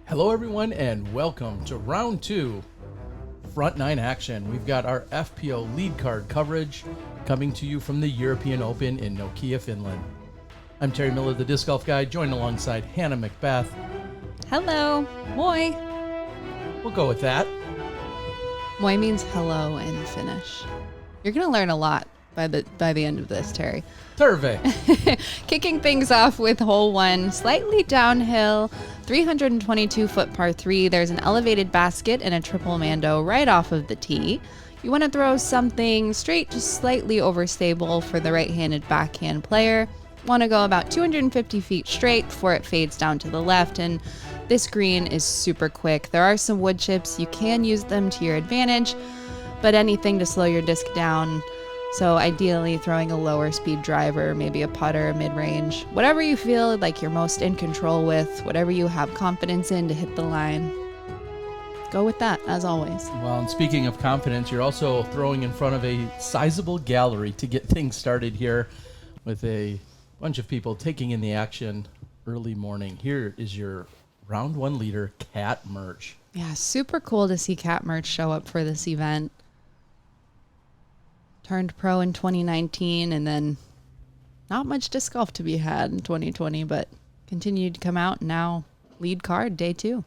Hello everyone and welcome to round 2 front 9 action. We've got our FPO lead card coverage coming to you from the European Open in Nokia, Finland. I'm Terry Miller, the Disc Golf Guy, joined alongside Hannah Macbeth. Hello. Moi. We'll go with that. Moi means hello in Finnish. You're going to learn a lot by the end of this, Terry. Terve. Kicking things off with hole 1, slightly downhill, 322-foot par 3. There's an elevated basket and a triple mando right off of the tee. You want to throw something straight, just slightly overstable for the right-handed backhand player. Want to go about 250 feet straight before it fades down to the left, and this green is super quick. There are some wood chips. You can use them to your advantage, but anything to slow your disc down. So ideally throwing a lower speed driver, maybe a putter, mid-range, whatever you feel like you're most in control with, whatever you have confidence in to hit the line. Go with that, as always. Well, and speaking of confidence, you're also throwing in front of a sizable gallery to get things started here with a bunch of people taking in the action early morning. Here is your round 1 leader, Kat Mertsch. Yeah, super cool to see Kat Mertsch show up for this event. Turned pro in 2019 and then not much disc golf to be had in 2020, but continued to come out and now lead card day 2.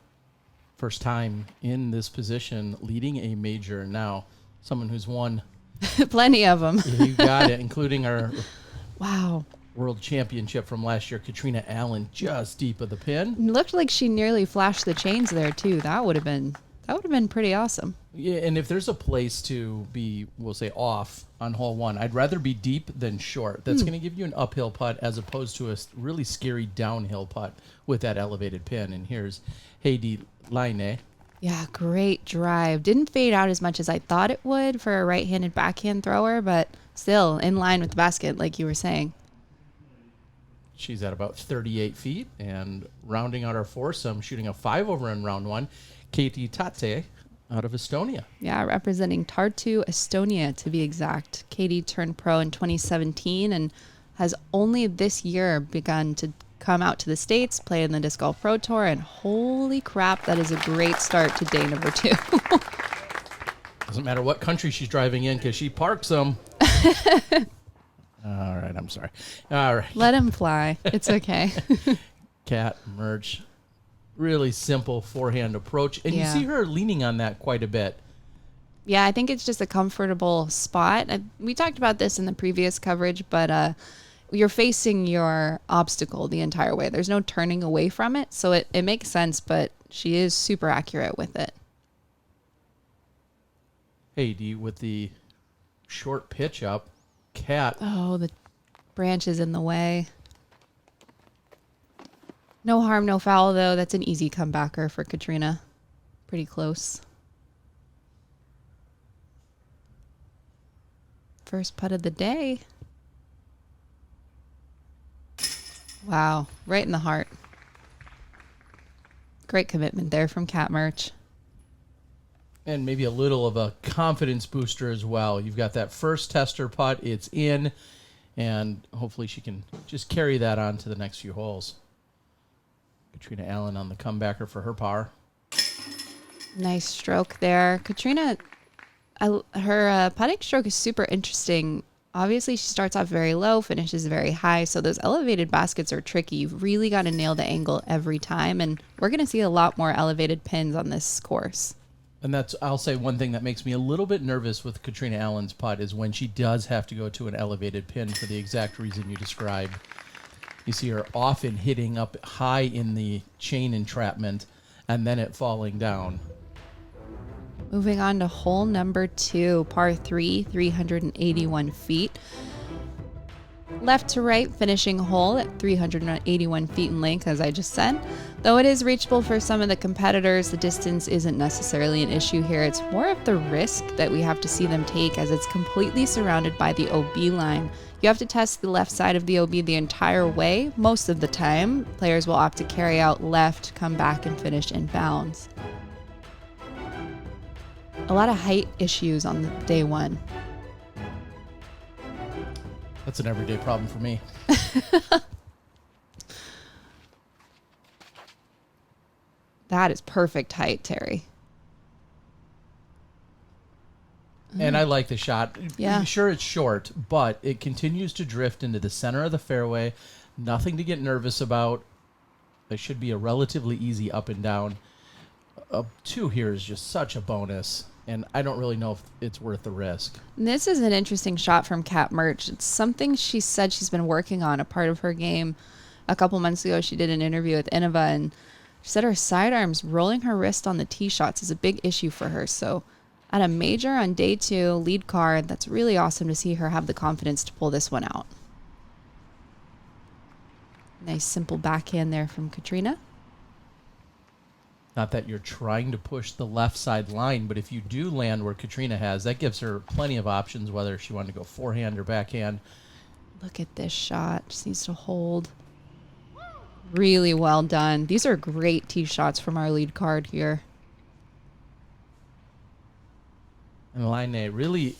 First time in this position leading a major now. Someone who's won. Plenty of them. You got it, including our Wow. world championship from last year, Katrina Allen, just deep of the pin. It looked like she nearly flashed the chains there too. That would have been pretty awesome. Yeah, and if there's a place to be, we'll say, off on hole 1, I'd rather be deep than short. That's going to give you an uphill putt as opposed to a really scary downhill putt with that elevated pin. And here's Heidi Laine. Yeah, great drive. Didn't fade out as much as I thought it would for a right-handed backhand thrower, but still in line with the basket, like you were saying. She's at about 38 feet, and rounding out our foursome, shooting a 5-over in round 1, Keiti Tätte out of Estonia. Yeah, representing Tartu, Estonia to be exact. Keiti turned pro in 2017 and has only this year begun to come out to the States, play in the Disc Golf Pro Tour, and holy crap, that is a great start to day number 2. Doesn't matter what country she's driving in because she parks them. All right, I'm sorry. All right. Let him fly. It's okay. Kat Mertsch. Really simple forehand approach. And Yeah. you see her leaning on that quite a bit. Yeah, I think it's just a comfortable spot. We talked about this in the previous coverage, but you're facing your obstacle the entire way. There's no turning away from it, so it makes sense, but she is super accurate with it. Heidi with the short pitch up. Kat. Oh, the branch is in the way. No harm, no foul, though. That's an easy comebacker for Katrina. Pretty close. First putt of the day. Wow, right in the heart. Great commitment there from Kat Mertsch. And maybe a little of a confidence booster as well. You've got that first tester putt. It's in. And hopefully she can just carry that on to the next few holes. Katrina Allen on the comebacker for her par. Nice stroke there. Katrina, her putting stroke is super interesting. Obviously, she starts off very low, finishes very high, so those elevated baskets are tricky. You've really got to nail the angle every time, and we're going to see a lot more elevated pins on this course. And that's, I'll say, one thing that makes me a little bit nervous with Katrina Allen's putt is when she does have to go to an elevated pin for the exact reason you described. You see her often hitting up high in the chain entrapment and then it falling down. Moving on to hole number 2, par 3, 381 feet. Left to right finishing hole at 381 feet in length, as I just said. Though it is reachable for some of the competitors, the distance isn't necessarily an issue here. It's more of the risk that we have to see them take, as it's completely surrounded by the OB line. You have to test the left side of the OB the entire way. Most of the time, players will opt to carry out left, come back, and finish in bounds. A lot of height issues on day 1. That's an everyday problem for me. That is perfect height, Terry. And I like the shot. Yeah. Sure, it's short, but it continues to drift into the center of the fairway. Nothing to get nervous about. It should be a relatively easy up and down. A 2 here is just such a bonus, and I don't really know if it's worth the risk. This is an interesting shot from Kat Mertsch. It's something she said she's been working on, a part of her game. A couple months ago, she did an interview with Innova, and she said her sidearms, rolling her wrist on the tee shots, is a big issue for her. So at a major on day 2, lead card, that's really awesome to see her have the confidence to pull this one out. Nice simple backhand there from Katrina. Not that you're trying to push the left side line, but if you do land where Katrina has, that gives her plenty of options, whether she wanted to go forehand or backhand. Look at this shot. Just needs to hold. Really well done. These are great tee shots from our lead card here. And Laine really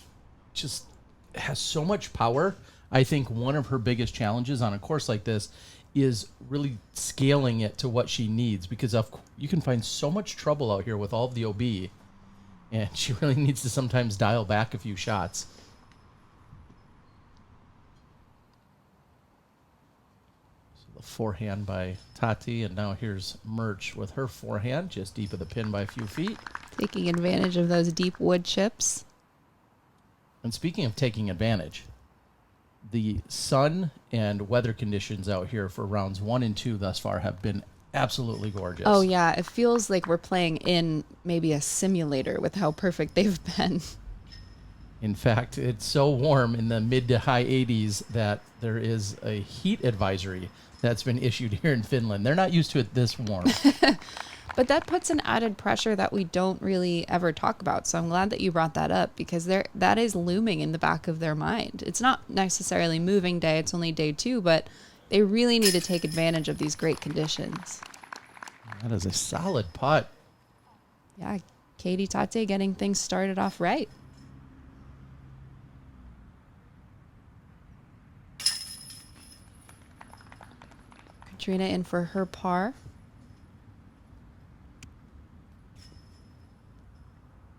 just has so much power. I think one of her biggest challenges on a course like this is really scaling it to what she needs, because you can find so much trouble out here with all of the OB, and she really needs to sometimes dial back a few shots. So the forehand by Tätte, and now here's Mertsch with her forehand, just deep of the pin by a few feet. Taking advantage of those deep wood chips. And speaking of taking advantage, the sun and weather conditions out here for rounds 1 and 2 thus far have been absolutely gorgeous. Oh, yeah. It feels like we're playing in maybe a simulator with how perfect they've been. In fact, it's so warm in the mid to high 80s that there is a heat advisory that's been issued here in Finland. They're not used to it this warm. But that puts an added pressure that we don't really ever talk about. So I'm glad that you brought that up, because that is looming in the back of their mind. It's not necessarily moving day. It's only day 2, but they really need to take advantage of these great conditions. That is a solid putt. Yeah, Keiti Tätte getting things started off right. Katrina in for her par.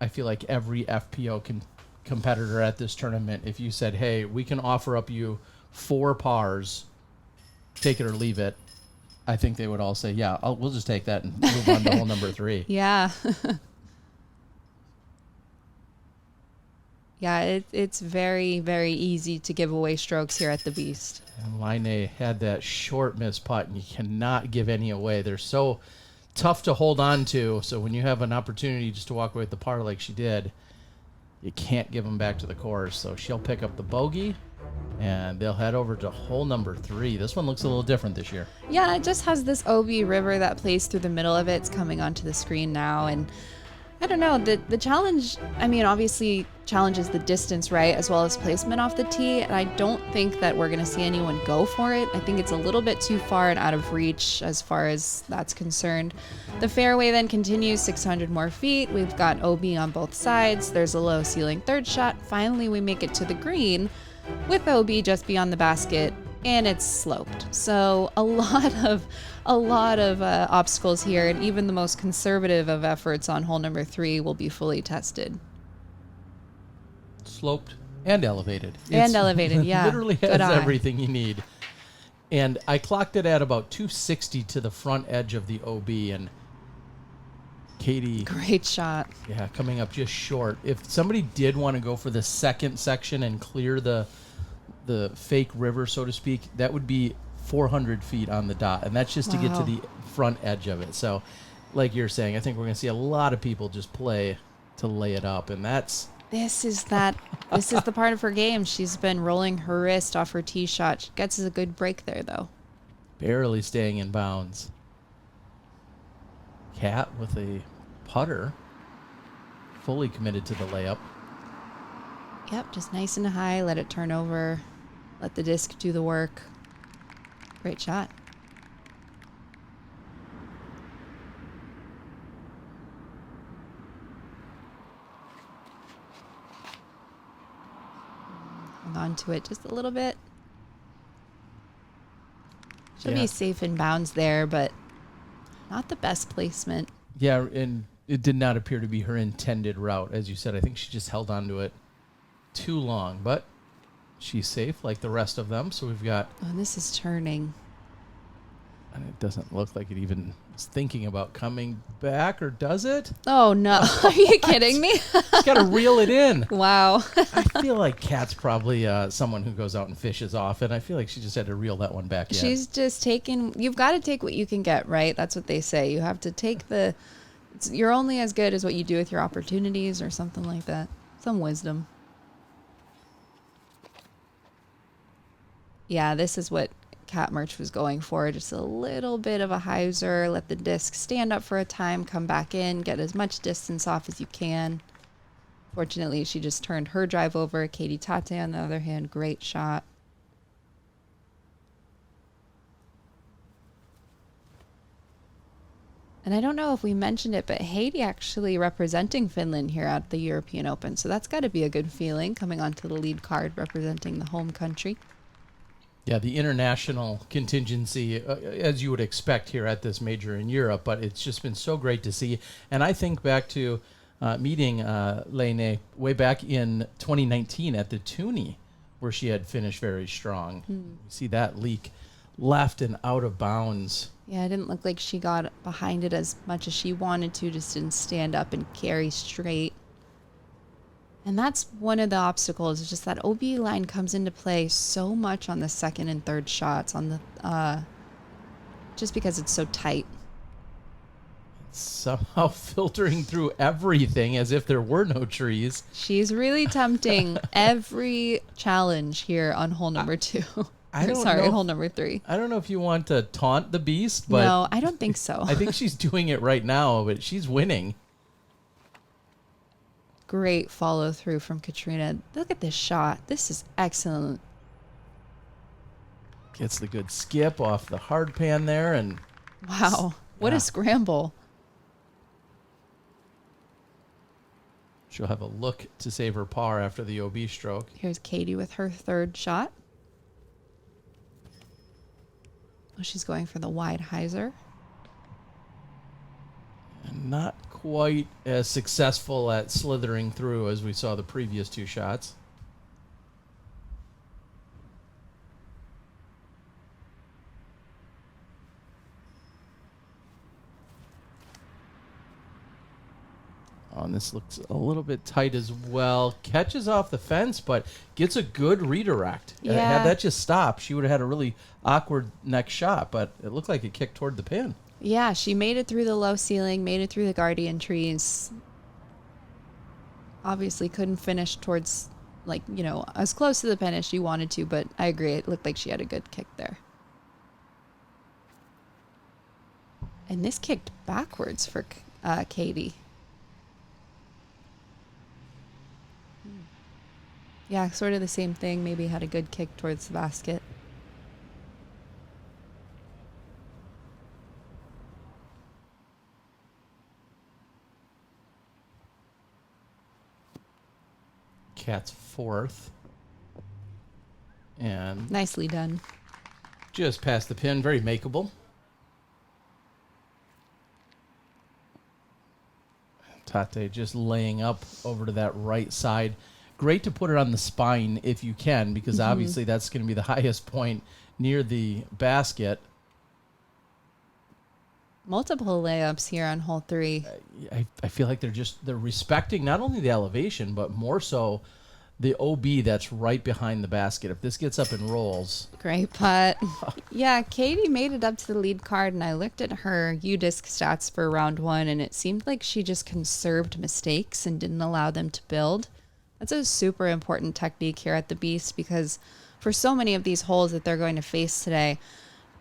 I feel like every FPO competitor at this tournament, if you said, hey, we can offer up you 4 pars, take it or leave it, I think they would all say, yeah, we'll just take that and move on to hole number 3. Yeah. Yeah, it's very, very easy to give away strokes here at the Beast. And Laine had that short miss putt, and you cannot give any away. They're so tough to hold on to, so when you have an opportunity just to walk away with the par like she did, you can't give them back to the course. So she'll pick up the bogey, and they'll head over to hole number 3. This one looks a little different this year. Yeah, it just has this OB river that plays through the middle of it. It's coming onto the screen now, and I don't know, the challenge, I mean, obviously challenges the distance, right, as well as placement off the tee, and I don't think that we're going to see anyone go for it. I think it's a little bit too far and out of reach as far as that's concerned. The fairway then continues 600 more feet. We've got OB on both sides. There's a low ceiling third shot. Finally, we make it to the green with OB just beyond the basket, and it's sloped. So a lot of obstacles here, and even the most conservative of efforts on hole number 3 will be fully tested. Sloped and elevated. Elevated, yeah. Literally has everything you need. And I clocked it at about 260 to the front edge of the OB, and Keiti, great shot. Yeah, coming up just short. If somebody did want to go for the second section and clear the fake river, so to speak, that would be 400 feet on the dot, and that's just to get to the front edge of it. So, like you're saying, I think we're going to see a lot of people just play to lay it up, and this is the part of her game. She's been rolling her wrist off her tee shot. She gets a good break there, though. Barely staying in bounds. Kat with a putter, fully committed to the layup. Yep, just nice and high. Let it turn over. Let the disc do the work. Great shot. Hold on to it just a little bit. Should be safe in bounds there, but not the best placement. Yeah, and it did not appear to be her intended route, as you said. I think she just held on to it too long, but she's safe like the rest of them. So we've got... Oh, this is turning. And it doesn't look like it even is thinking about coming back, or does it? Oh, no. Are you kidding me? She's got to reel it in. Wow. I feel like Kat's probably someone who goes out and fishes often. I feel like she just had to reel that one back in. She's just taking... You've got to take what you can get, right? That's what they say. You have to take the... You're only as good as what you do with your opportunities or something like that. Some wisdom. Yeah, this is what Cat Mertsch was going for. Just a little bit of a hyzer. Let the disc stand up for a time. Come back in. Get as much distance off as you can. Fortunately, she just turned her drive over. Keiti Tätte, on the other hand, great shot. And I don't know if we mentioned it, but Heidi actually representing Finland here at the European Open. So that's got to be a good feeling, coming onto the lead card, representing the home country. Yeah, the international contingency, as you would expect here at this major in Europe, but it's just been so great to see. And I think back to meeting Laine way back in 2019 at the Toonie, where she had finished very strong. You see that leak left and out of bounds. Yeah, it didn't look like she got behind it as much as she wanted to, just didn't stand up and carry straight. And that's one of the obstacles, is just that OB line comes into play so much on the second and third shots, on the just because it's so tight. It's somehow filtering through everything as if there were no trees. She's really tempting every challenge here on hole number 2. Hole number 3. I don't know if you want to taunt the beast, but... No, I don't think so. I think she's doing it right now, but she's winning. Great follow through from Katrina. Look at this shot. This is excellent. Gets the good skip off the hard pan there, and... Wow, what a scramble. She'll have a look to save her par after the OB stroke. Here's Keiti with her third shot. Oh, she's going for the wide hyzer. And not quite as successful at slithering through as we saw the previous 2 shots. Oh, and this looks a little bit tight as well. Catches off the fence, but gets a good redirect. Yeah. Had that just stopped, she would have had a really awkward next shot, but it looked like it kicked toward the pin. Yeah, she made it through the low ceiling, made it through the guardian trees. Obviously couldn't finish towards, like, you know, as close to the pin as she wanted to, but I agree, it looked like she had a good kick there. And this kicked backwards for Keiti. Yeah, sort of the same thing. Maybe had a good kick towards the basket. Cat's fourth. And Nicely done. just past the pin, very makeable. Tätte just laying up over to that right side. Great to put it on the spine if you can, because obviously that's going to be the highest point near the basket. Multiple layups here on hole 3. I feel like they're respecting not only the elevation, but more so the OB that's right behind the basket. If this gets up and rolls. Great putt. Yeah, Keiti made it up to the lead card, and I looked at her UDisc stats for round 1, and it seemed like she just conserved mistakes and didn't allow them to build. That's a super important technique here at the Beast, because for so many of these holes that they're going to face today,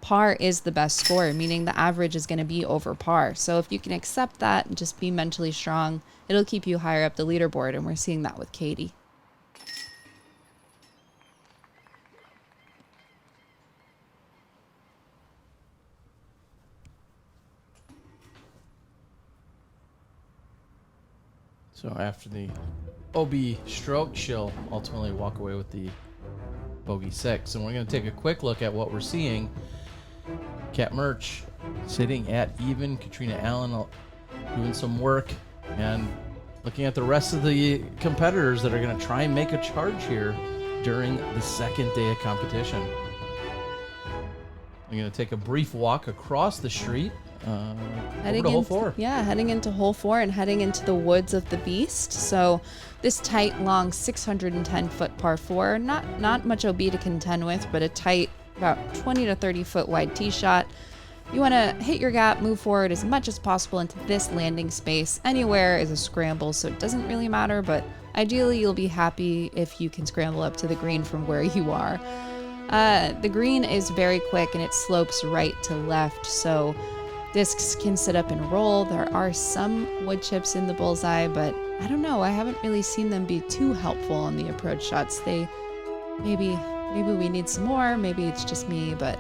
par is the best score, meaning the average is going to be over par. So if you can accept that and just be mentally strong, it'll keep you higher up the leaderboard, and we're seeing that with Keiti. So after the OB stroke, she'll ultimately walk away with the bogey 6. And we're going to take a quick look at what we're seeing. Cat Mertsch sitting at even. Katrina Allen doing some work and looking at the rest of the competitors that are going to try and make a charge here during the second day of competition. I'm going to take a brief walk across the street over to hole 4. Yeah, heading into hole 4 and heading into the woods of the beast. So this tight, long 610-foot par 4, not much OB to contend with, but a tight, about 20 to 30-foot wide tee shot. You want to hit your gap, move forward as much as possible into this landing space. Anywhere is a scramble, so it doesn't really matter, but ideally you'll be happy if you can scramble up to the green from where you are. The green is very quick and it slopes right to left, so discs can sit up and roll. There are some wood chips in the bullseye, but I don't know. I haven't really seen them be too helpful on the approach shots. Maybe we need some more. Maybe it's just me, but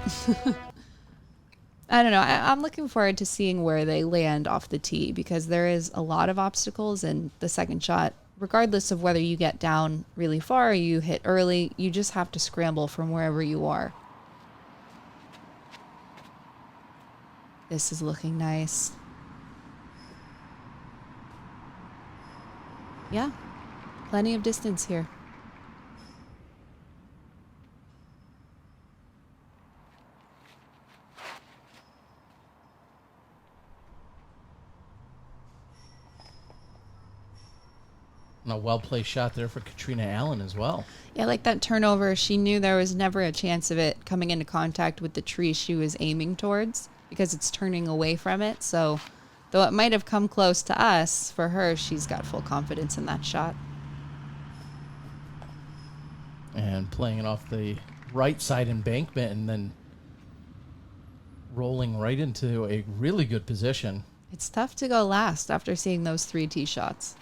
I don't know. I'm looking forward to seeing where they land off the tee because there is a lot of obstacles, and the second shot, regardless of whether you get down really far or you hit early, you just have to scramble from wherever you are. This is looking nice. Yeah, plenty of distance here. And a well-placed shot there for Katrina Allen as well. Yeah, like that turnover, she knew there was never a chance of it coming into contact with the tree she was aiming towards because it's turning away from it. So though it might have come close to us, for her, she's got full confidence in that shot. And playing it off the right side embankment and then rolling right into a really good position. It's tough to go last after seeing those 3 tee shots.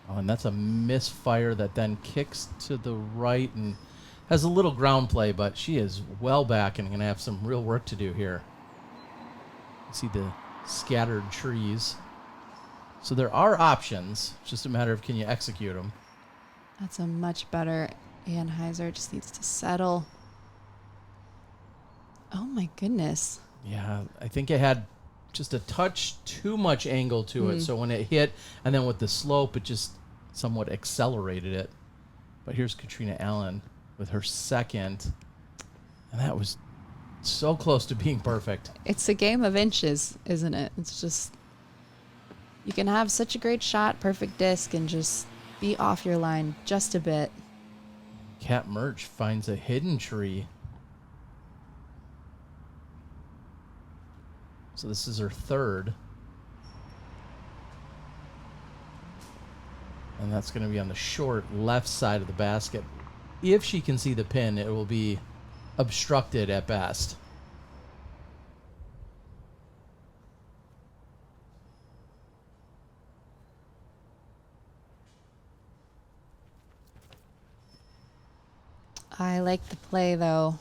Oh, and that's a misfire that then kicks to the right and has a little ground play, but she is well back and going to have some real work to do here. You see the scattered trees. So there are options. It's just a matter of can you execute them. That's a much better Anheuser. Just needs to settle. Oh, my goodness. Yeah, I think it had just a touch too much angle to it. So when it hit, and then with the slope, it just somewhat accelerated it. But here's Katrina Allen with her second. And that was so close to being perfect. It's a game of inches, isn't it? It's just, you can have such a great shot, perfect disc, and just be off your line just a bit. Cat Mertsch finds a hidden tree. So this is her third. And that's going to be on the short left side of the basket. If she can see the pin, it will be obstructed at best. I like the play, though.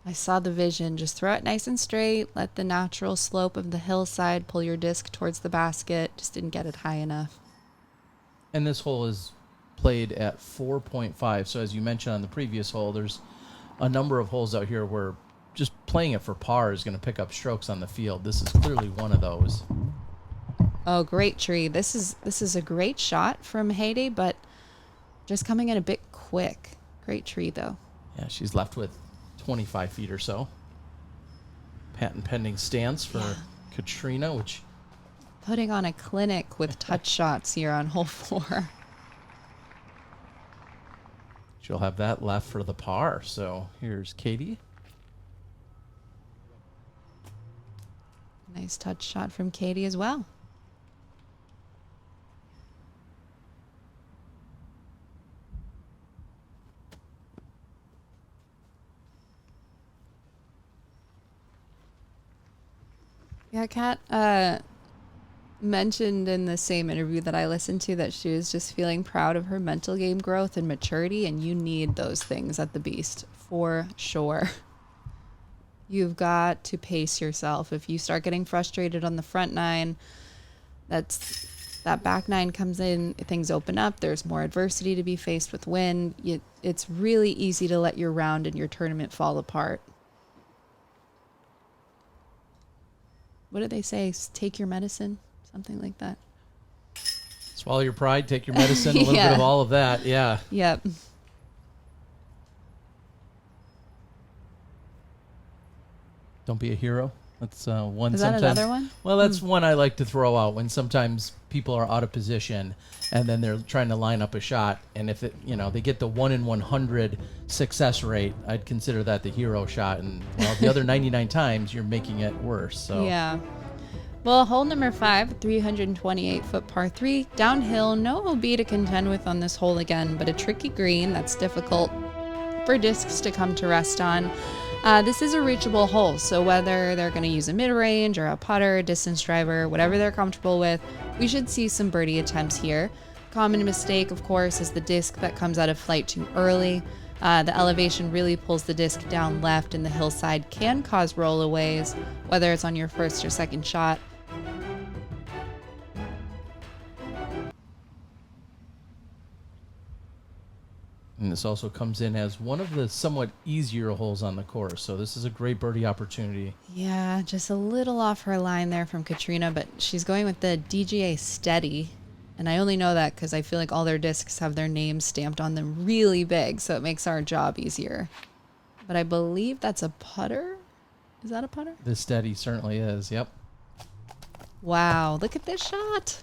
I saw the vision. Just throw it nice and straight. Let the natural slope of the hillside pull your disc towards the basket. Just didn't get it high enough. And this hole is played at 4.5. So as you mentioned on the previous hole, there's a number of holes out here where just playing it for par is going to pick up strokes on the field. This is clearly one of those. Oh, great tree. This is a great shot from Heidi, but just coming in a bit quick. Great tree, though. Yeah, she's left with 25 feet or so. Patent pending stance for Katrina, which putting on a clinic with touch shots here on hole 4. she'll have that left for the par. So here's Keiti. Nice touch shot from Keiti as well. Yeah, Kat mentioned in the same interview that I listened to that she was just feeling proud of her mental game growth and maturity, and you need those things at the Beast for sure. You've got to pace yourself. If you start getting frustrated on the front nine, that back nine comes in, things open up, there's more adversity to be faced with wind. It's really easy to let your round and your tournament fall apart. what do they say? Take your medicine, something like that. Swallow your pride, take your medicine, a little bit of all of that. Yeah. Yep. Don't be a hero. That's one. Is that another one? Well, that's one I like to throw out when sometimes people are out of position and then they're trying to line up a shot. And if they get the 1 in 100 success rate, I'd consider that the hero shot. And the other 99 times you're making it worse. So yeah. Well, hole number 5, 328-foot par 3, downhill, no OB to contend with on this hole again, but a tricky green that's difficult for discs to come to rest on. This is a reachable hole, so whether they're going to use a mid-range or a putter, distance driver, whatever they're comfortable with, we should see some birdie attempts here. Common mistake, of course, is the disc that comes out of flight too early. The elevation really pulls the disc down left, and the hillside can cause rollaways, whether it's on your first or second shot. And this also comes in as one of the somewhat easier holes on the course. So this is a great birdie opportunity. Yeah, just a little off her line there from Katrina, but she's going with the DGA Steady. And I only know that because I feel like all their discs have their names stamped on them really big, so it makes our job easier. But I believe that's a putter. Is that a putter? The Steady certainly is, yep. Wow, look at this shot.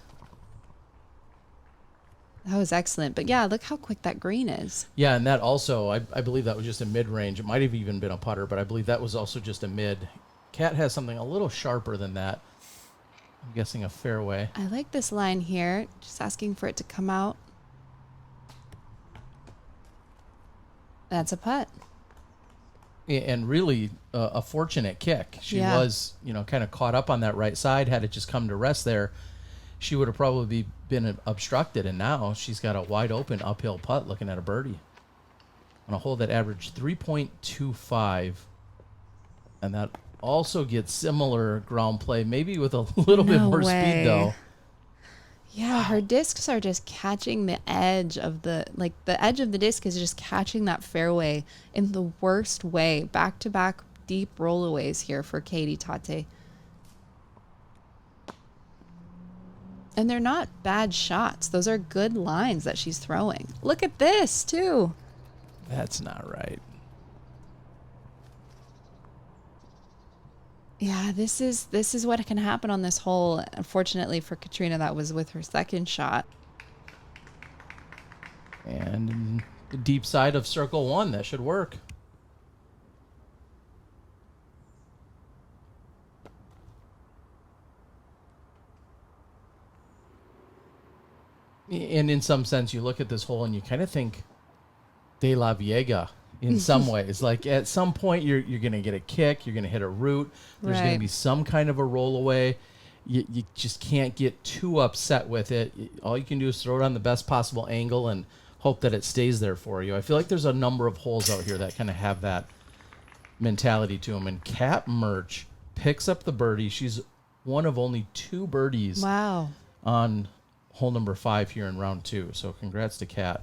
That was excellent. But yeah, look how quick that green is. Yeah, and that also, I believe that was just a mid-range. It might have even been a putter, but I believe that was also just a mid. Cat has something a little sharper than that. I'm guessing a fairway. I like this line here. Just asking for it to come out. That's a putt. And really a fortunate kick. She was, kind of caught up on that right side. Had it just come to rest there, she would have probably been obstructed, and now she's got a wide open uphill putt looking at a birdie on a hole that averaged 3.25, and that also gets similar ground play, maybe with a little bit more speed though. Yeah, her discs are just catching the edge of the edge of the disc is just catching that fairway in the worst way. Back-to-back deep rollaways here for Keiti Tätte. And they're not bad shots. Those are good lines that she's throwing. Look at this, too. That's not right. Yeah, this is what can happen on this hole. Unfortunately for Katrina, that was with her second shot. And the deep side of circle 1, that should work. And in some sense, you look at this hole and you kind of think De La Viega in some ways. Like at some point, you're going to get a kick, you're going to hit a root, there's going to be some kind of a rollaway. You just can't get too upset with it. All you can do is throw it on the best possible angle and hope that it stays there for you. I feel like there's a number of holes out here that kind of have that mentality to them. And Kat Mertsch picks up the birdie. She's one of only 2 birdies on hole number 5 here in round 2. So congrats to Kat.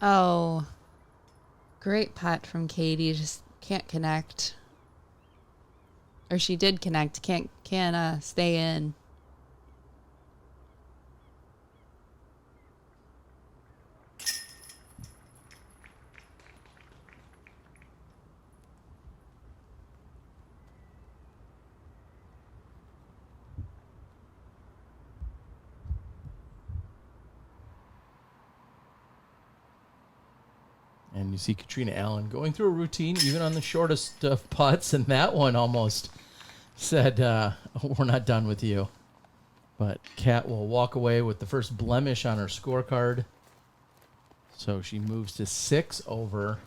Oh, great putt from Keiti. Just can't connect. Or she did connect. Can't stay in. And you see Katrina Allen going through a routine, even on the shortest of putts, and that one almost said, we're not done with you. But Kat will walk away with the first blemish on her scorecard. So she moves to 6 over.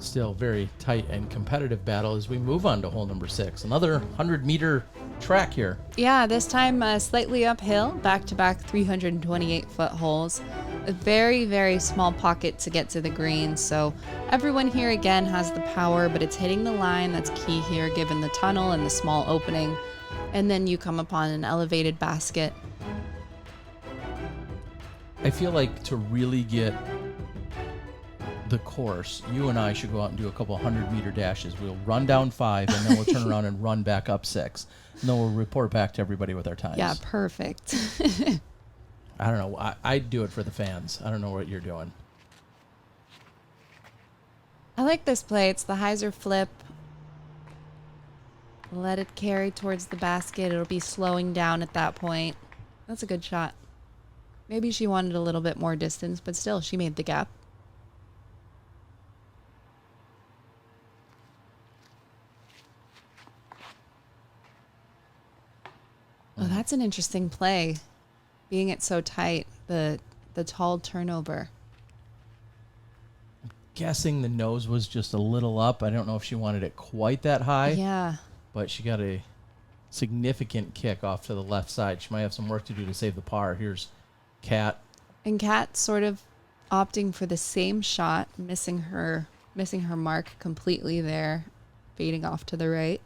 Still very tight and competitive battle as we move on to hole number 6. Another 100-meter track here. Yeah, this time slightly uphill, back-to-back 328-foot holes. A very, very small pocket to get to the green, so everyone here again has the power, but it's hitting the line that's key here given the tunnel and the small opening. And then you come upon an elevated basket. I feel like to really get the course, you and I should go out and do a couple 100-meter dashes. We'll run down 5, and then we'll turn around and run back up 6. And then we'll report back to everybody with our times. Yeah, perfect. I don't know. I'd do it for the fans. I don't know what you're doing. I like this play. It's the hyzer flip. Let it carry towards the basket. It'll be slowing down at that point. That's a good shot. Maybe she wanted a little bit more distance, but still, she made the gap. Oh, that's an interesting play. Being it so tight, the tall turnover. Guessing the nose was just a little up. I don't know if she wanted it quite that high. Yeah. But she got a significant kick off to the left side. She might have some work to do to save the par. Here's Kat. And Kat sort of opting for the same shot, missing her mark completely there, fading off to the right.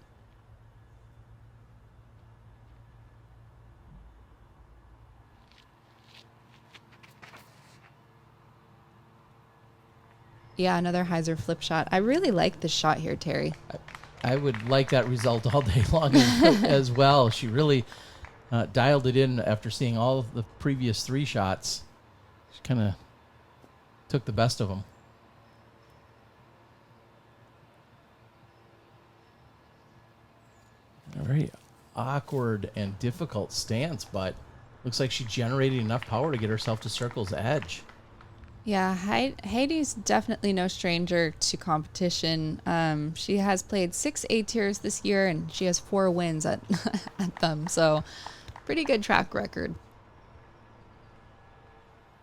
Yeah, another hyzer flip shot. I really like this shot here, Terry. I would like that result all day long as well. She really dialed it in after seeing all of the previous 3 shots. She kind of took the best of them. A very awkward and difficult stance, but looks like she generated enough power to get herself to circle's edge. Yeah, Heidi's definitely no stranger to competition. She has played 6 A-tiers this year, and she has 4 wins at them. So, pretty good track record.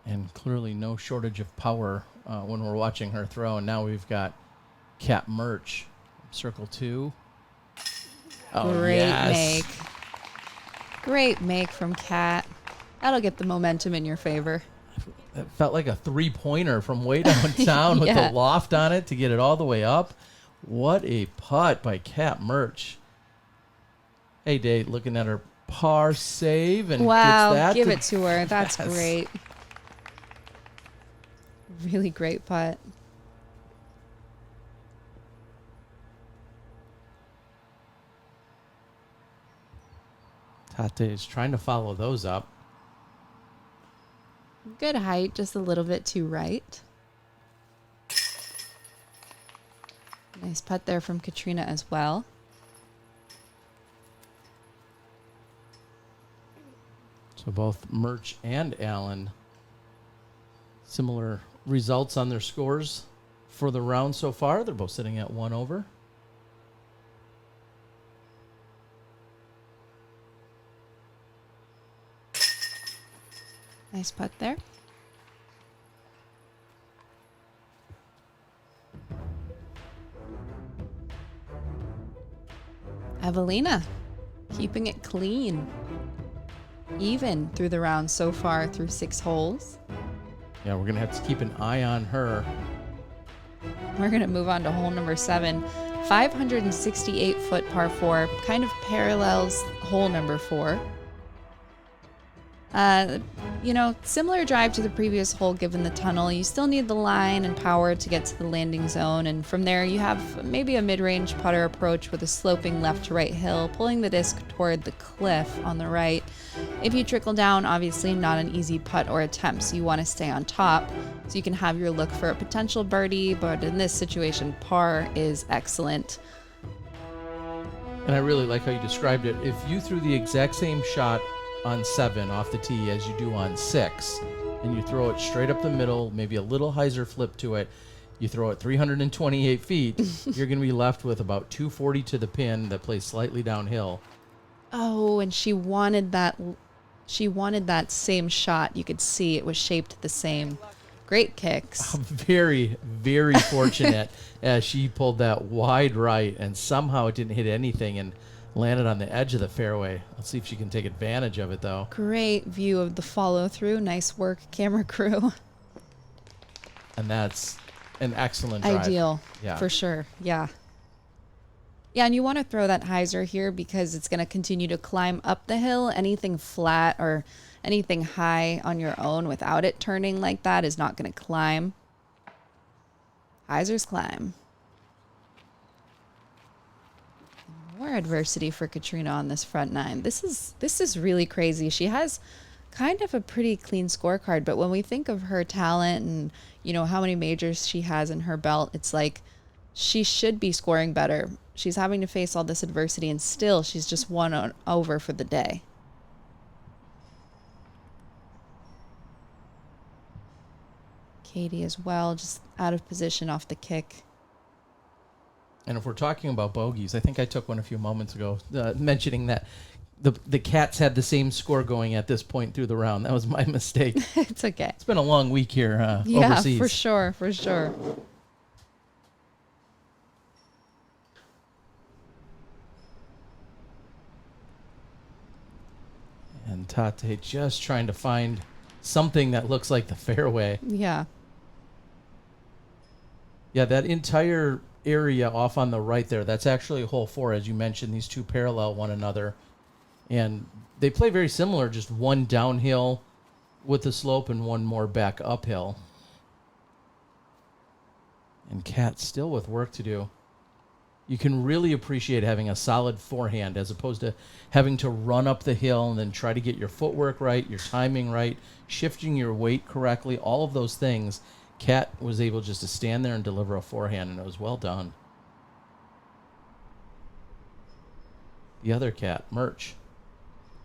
And clearly no shortage of power when we're watching her throw. And now we've got Kat Mertsch, circle 2. Oh, Great yes. make. Great make from Kat. That'll get the momentum in your favor. It felt like a 3-pointer from way downtown with Yeah. the loft on it to get it all the way up. What a putt by Kat Mertsch. Hey, Dave, looking at her par save and Wow, gets that. give it to her. That's Yes. great. Really great putt. Tate is trying to follow those up. Good height, just a little bit too right. Nice putt there from Katrina as well. So both Mertsch and Allen, similar results on their scores for the round so far. They're both sitting at 1 over. Nice putt there. Evelina, keeping it clean. Even through the round so far through 6 holes. Yeah, we're going to have to keep an eye on her. We're going to move on to hole number 7. 568-foot par 4, kind of parallels hole number 4. Similar drive to the previous hole given the tunnel. You still need the line and power to get to the landing zone, and from there you have maybe a mid-range putter approach with a sloping left to right hill, pulling the disc toward the cliff on the right. If you trickle down, obviously not an easy putt or attempt, so you want to stay on top so you can have your look for a potential birdie, but in this situation, par is excellent. And I really like how you described it. If you threw the exact same shot on 7 off the tee as you do on 6, and you throw it straight up the middle, maybe a little hyzer flip to it, you throw it 328 feet, you're going to be left with about 240 to the pin that plays slightly downhill. Oh, and she wanted that same shot. You could see it was shaped the same. Great kicks. Very, very fortunate as she pulled that wide right, and somehow it didn't hit anything and landed on the edge of the fairway. Let's see if she can take advantage of it, though. Great view of the follow-through. Nice work, camera crew. And that's an excellent drive. Ideal, Yeah. for sure. Yeah. Yeah, and you want to throw that hyzer here because it's going to continue to climb up the hill. Anything flat or anything high on your own without it turning like that is not going to climb. Hyzers climb. More adversity for Katrina on this front nine. This is really crazy. She has kind of a pretty clean scorecard, but when we think of her talent and, you know, how many majors she has in her belt, it's like she should be scoring better. She's having to face all this adversity, and still she's just over for the day. Keiti as well, just out of position off the kick. And if we're talking about bogeys, I think I took one a few moments ago, mentioning that the Cats had the same score going at this point through the round. That was my mistake. It's okay. It's been a long week here yeah, overseas. for sure, for sure. And Tate just trying to find something that looks like the fairway. Yeah. Yeah, that entire area off on the right there, that's actually hole 4, as you mentioned. These two parallel one another. And they play very similar, just one downhill with the slope and one more back uphill. And Kat still with work to do. You can really appreciate having a solid forehand as opposed to having to run up the hill and then try to get your footwork right, your timing right, shifting your weight correctly, all of those things. Kat was able just to stand there and deliver a forehand, and it was well done. The other Kat, Mertsch,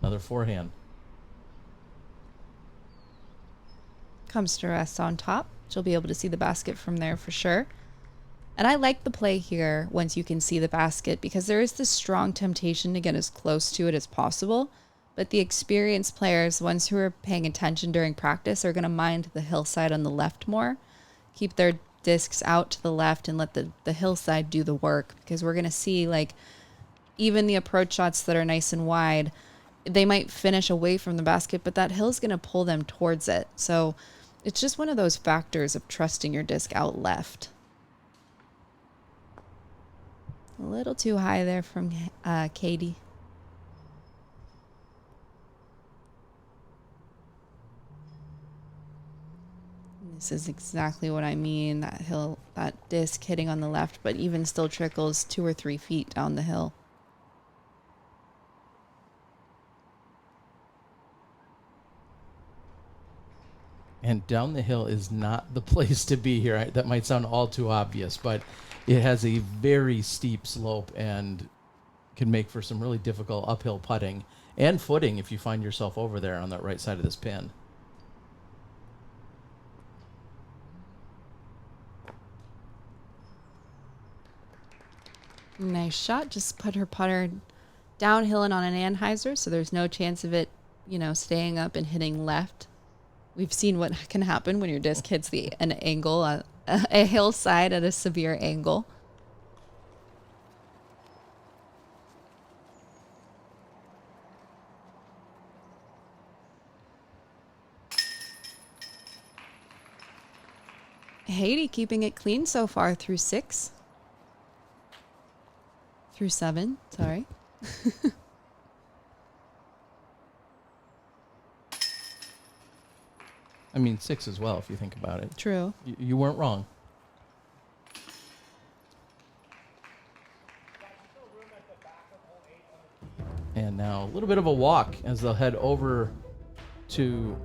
another forehand. Comes to rest on top. She'll be able to see the basket from there for sure. And I like the play here once you can see the basket because there is this strong temptation to get as close to it as possible. But the experienced players, the ones who are paying attention during practice, are going to mind the hillside on the left more. Keep their discs out to the left and let the hillside do the work, because we're going to see, like, even the approach shots that are nice and wide, they might finish away from the basket, but that hill's going to pull them towards it. So it's just one of those factors of trusting your disc out left. A little too high there from Keiti. This is exactly what I mean. That hill, that disc hitting on the left, but even still trickles 2 or 3 feet down the hill. And down the hill is not the place to be here. That might sound all too obvious, but it has a very steep slope and can make for some really difficult uphill putting and footing if you find yourself over there on that right side of this pin. Nice shot. Just put her putter downhill and on an anhyzer, so there's no chance of it, you know, staying up and hitting left. We've seen what can happen when your disc hits an angle, a hillside at a severe angle. Heidi keeping it clean so far through 6. Through 7, sorry. I mean, 6 as well, if you think about it. True. You weren't wrong. And now a little bit of a walk as they'll head over to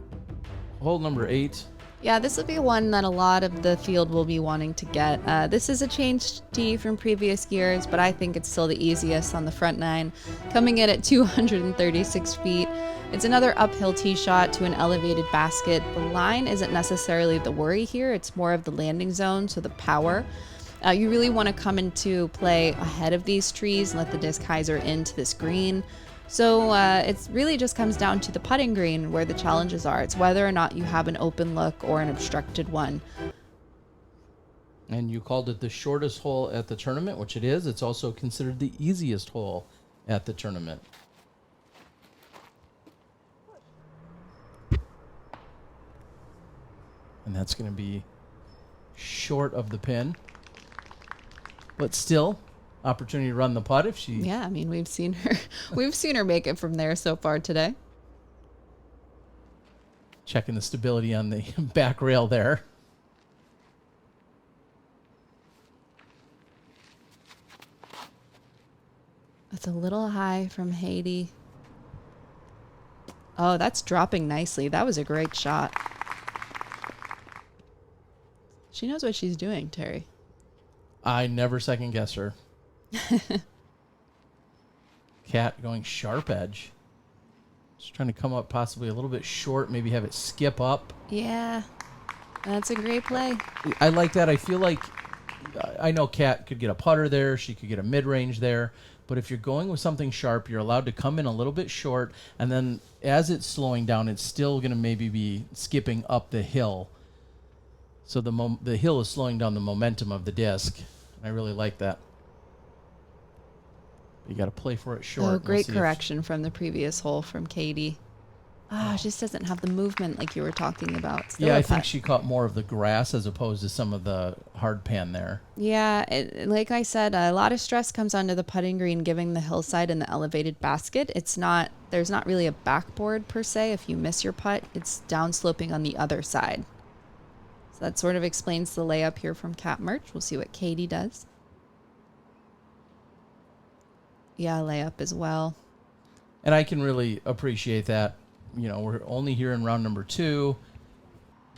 hole number 8. Yeah, this will be one that a lot of the field will be wanting to get. This is a changed tee from previous years, but I think it's still the easiest on the front 9. Coming in at 236 feet. It's another uphill tee shot to an elevated basket. The line isn't necessarily the worry here. It's more of the landing zone, so the power. You really want to come into play ahead of these trees and let the disc hyzer into this green. So it really just comes down to the putting green where the challenges are. It's whether or not you have an open look or an obstructed one. And you called it the shortest hole at the tournament, which it is. It's also considered the easiest hole at the tournament. And that's going to be short of the pin. But still, opportunity to run the putt if she... Yeah, I mean, we've seen her make it from there so far today. Checking the stability on the back rail there. It's a little high from Heidi. Oh, that's dropping nicely. That was a great shot. She knows what she's doing, Terry. I never second guess her. Cat going sharp edge. Just trying to come up possibly a little bit short, maybe have it skip up. Yeah, that's a great play. I like that. I feel like, I know Cat could get a putter there. She could get a mid-range there. But if you're going with something sharp, you're allowed to come in a little bit short. And then as it's slowing down, it's still going to maybe be skipping up the hill. So the hill is slowing down the momentum of the disc. I really like that. You got to play for it short. Oh, great correction from the previous hole from Keiti. She just doesn't have the movement like you were talking about. Still yeah, I think she caught more of the grass as opposed to some of the hard pan there. Yeah, like I said, a lot of stress comes onto the putting green, giving the hillside and the elevated basket. There's not really a backboard per se. If you miss your putt, it's downsloping on the other side. So that sort of explains the layup here from Mertsch. We'll see what Keiti does. Yeah, layup as well. And I can really appreciate that. You know, we're only here in round number 2.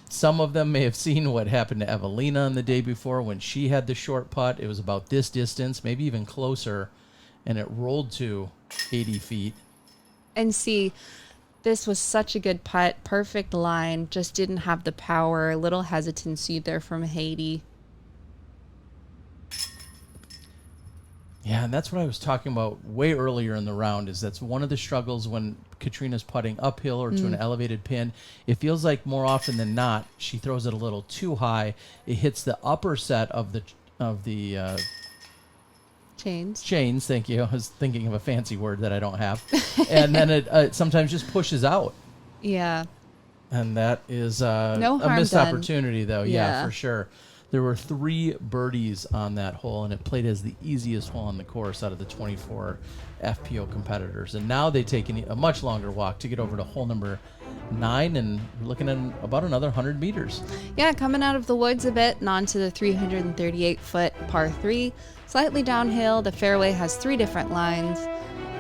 Some of them may have seen what happened to Evelina on the day before when she had the short putt. It was about this distance, maybe even closer, and it rolled to 80 feet. And see, this was such a good putt. Perfect line. Just didn't have the power. A little hesitancy there from Heidi. Yeah, and that's what I was talking about way earlier in the round, is that's one of the struggles when Katrina's putting uphill or to an elevated pin. It feels like more often than not, she throws it a little too high. It hits the upper set of the chains. Thank you. I was thinking of a fancy word that I don't have. And then it sometimes just pushes out. Yeah. And that is no a missed done. Opportunity, though. Yeah, for sure. There were 3 birdies on that hole, and it played as the easiest hole on the course out of the 24 FPO competitors. And now they take a much longer walk to get over to hole number 9, and we're looking at about another 100 meters. Yeah, coming out of the woods a bit and onto the 338-foot par 3. Slightly downhill, the fairway has 3 different lines.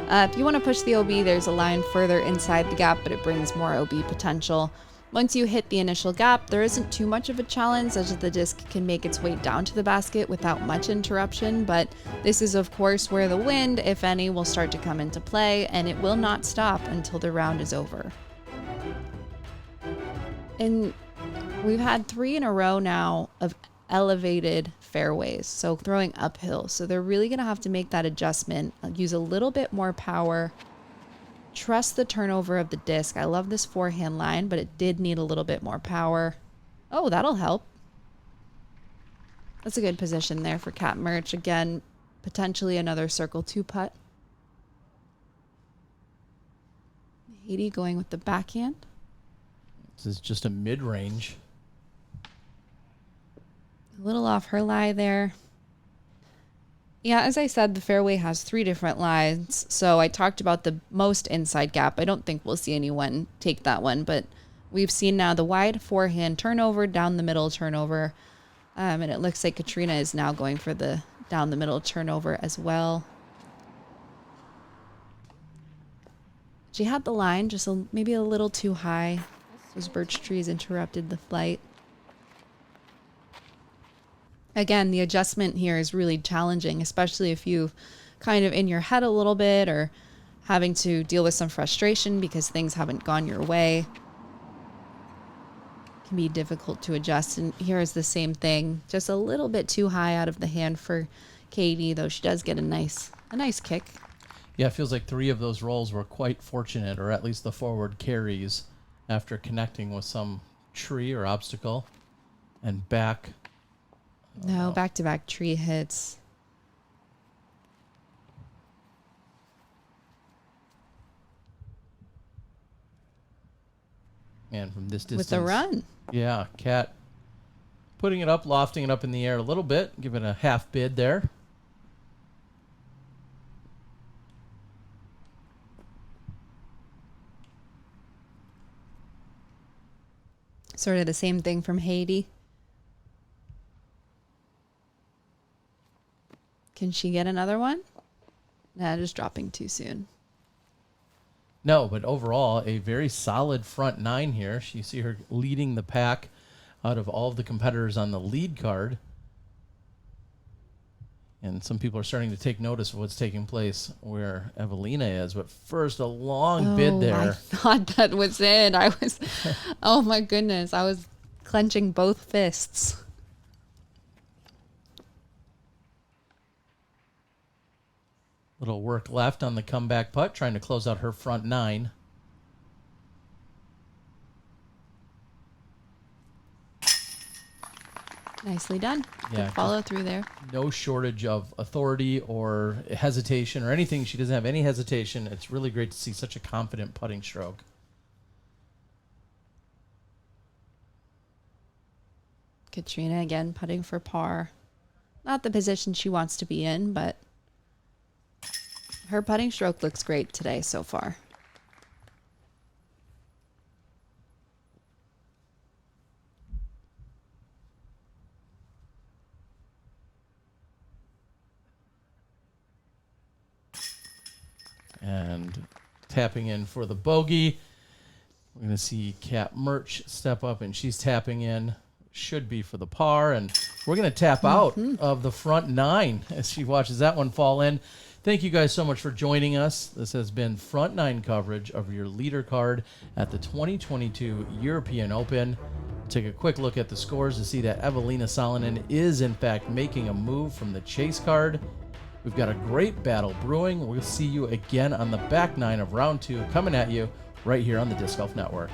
If you want to push the OB, there's a line further inside the gap, but it brings more OB potential. Once you hit the initial gap, there isn't too much of a challenge as the disc can make its way down to the basket without much interruption, but this is of course where the wind, if any, will start to come into play, and it will not stop until the round is over. And we've had 3 in a row now of elevated fairways, so throwing uphill. So they're really going to have to make that adjustment, use a little bit more power. Trust the turnover of the disc. I love this forehand line, but it did need a little bit more power. Oh, that'll help. That's a good position there for Mertsch. Again, potentially another circle 2 putt. Heidi going with the backhand. This is just a mid-range. A little off her lie there. Yeah, as I said, the fairway has 3 different lines. So I talked about the most inside gap. I don't think we'll see anyone take that one, but we've seen now the wide forehand turnover, down the middle turnover. And it looks like Katrina is now going for the down the middle turnover as well. She had the line just maybe a little too high. Those birch trees interrupted the flight. Again, the adjustment here is really challenging, especially if you've kind of in your head a little bit or having to deal with some frustration because things haven't gone your way. It can be difficult to adjust. And here is the same thing, just a little bit too high out of the hand for Keiti, though she does get a nice kick. Yeah, it feels like 3 of those rolls were quite fortunate, or at least the forward carries after connecting with some tree or obstacle and back. No, back-to-back tree hits. Man, from this distance. With the run. Yeah, Cat putting it up, lofting it up in the air a little bit, giving a half bid there. Sort of the same thing from Heidi. Can she get another one? Nah, just dropping too soon. No, but overall, a very solid front nine here. You see her leading the pack out of all of the competitors on the lead card. And some people are starting to take notice of what's taking place where Evelina is. But first, a long bid there. I thought that was it. Oh my goodness. I was clenching both fists. Little work left on the comeback putt, trying to close out her front nine. Nicely done. Yeah, good follow through there. No shortage of authority or hesitation or anything. She doesn't have any hesitation. It's really great to see such a confident putting stroke. Katrina again putting for par. Not the position she wants to be in, but her putting stroke looks great today so far. And tapping in for the bogey. We're going to see Kat Mertsch step up, and she's tapping in. Should be for the par. And we're going to tap out of the front nine as she watches that one fall in. Thank you guys so much for joining us. This has been front nine coverage of your leader card at the 2022 European Open. Take a quick look at the scores to see that Evelina Salonen is, in fact, making a move from the chase card. We've got a great battle brewing. We'll see you again on the back nine of round two coming at you right here on the Disc Golf Network.